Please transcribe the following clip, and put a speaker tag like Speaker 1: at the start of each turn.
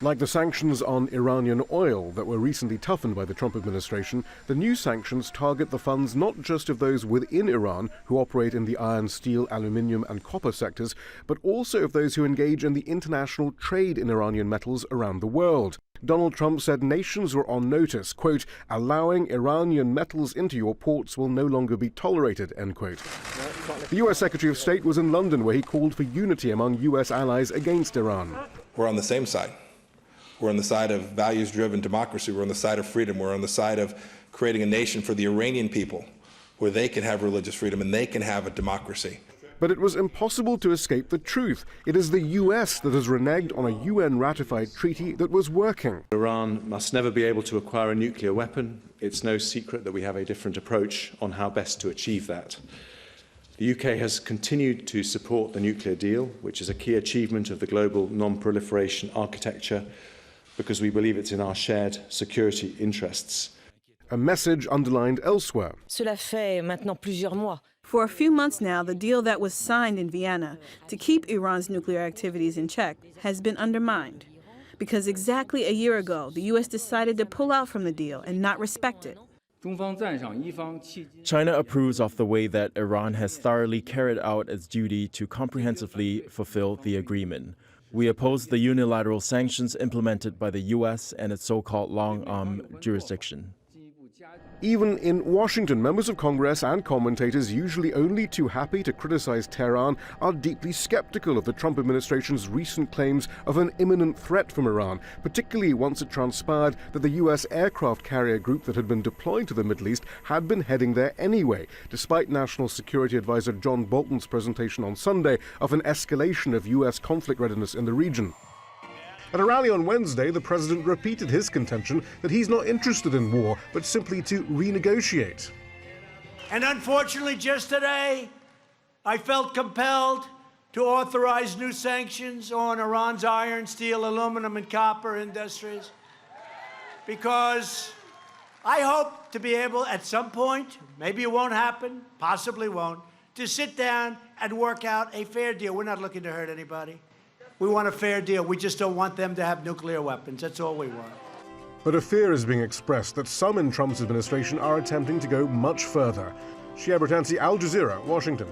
Speaker 1: Like the sanctions on Iranian oil that were recently toughened by the Trump administration, the new sanctions target the funds not just of those within Iran who operate in the iron, steel, aluminium and copper sectors, but also of those who engage in the international trade in Iranian metals around the world. Donald Trump said nations were on notice, quote, allowing Iranian metals into your ports will no longer be tolerated, end quote. The US Secretary of State was in London where he called for unity among US allies against Iran.
Speaker 2: We're on the same side. We're on the side of values-driven democracy. We're on the side of freedom. We're on the side of creating a nation for the Iranian people where they can have religious freedom and they can have a democracy.
Speaker 1: But it was impossible to escape the truth. It is the US that has reneged on a UN-ratified treaty that was working.
Speaker 3: Iran must never be able to acquire a nuclear weapon. It's no secret that we have a different approach on how best to achieve that. The UK has continued to support the nuclear deal, which is a key achievement of the global non-proliferation architecture, because we believe it's in our shared security interests.
Speaker 1: A message underlined elsewhere.
Speaker 4: Cela fait maintenant plusieurs mois.
Speaker 5: For a few months now, the deal that was signed in Vienna to keep Iran's nuclear activities in check has been undermined, because exactly a year ago, the U.S. decided to pull out from the deal and not respect it.
Speaker 6: China approves of the way that Iran has thoroughly carried out its duty to comprehensively fulfill the agreement. We oppose the unilateral sanctions implemented by the U.S. and its so-called long-arm jurisdiction.
Speaker 1: Even in Washington, members of Congress and commentators, usually only too happy to criticize Tehran, are deeply skeptical of the Trump administration's recent claims of an imminent threat from Iran, particularly once it transpired that the U.S. aircraft carrier group that had been deployed to the Middle East had been heading there anyway, despite National Security Advisor John Bolton's presentation on Sunday of an escalation of U.S. conflict readiness in the region. At a rally on Wednesday, the president repeated his contention that he's not interested in war, but simply to renegotiate.
Speaker 7: And unfortunately, just today, I felt compelled to authorize new sanctions on Iran's iron, steel, aluminum, and copper industries, because I hope to be able, at some point, maybe it won't happen, possibly won't, to sit down and work out a fair deal. We're not looking to hurt anybody. We want a fair deal. We just don't want them to have nuclear weapons. That's all we want.
Speaker 1: But a fear is being expressed that some in Trump's administration are attempting to go much further. Shihab, Rattansi, Al Jazeera, Washington.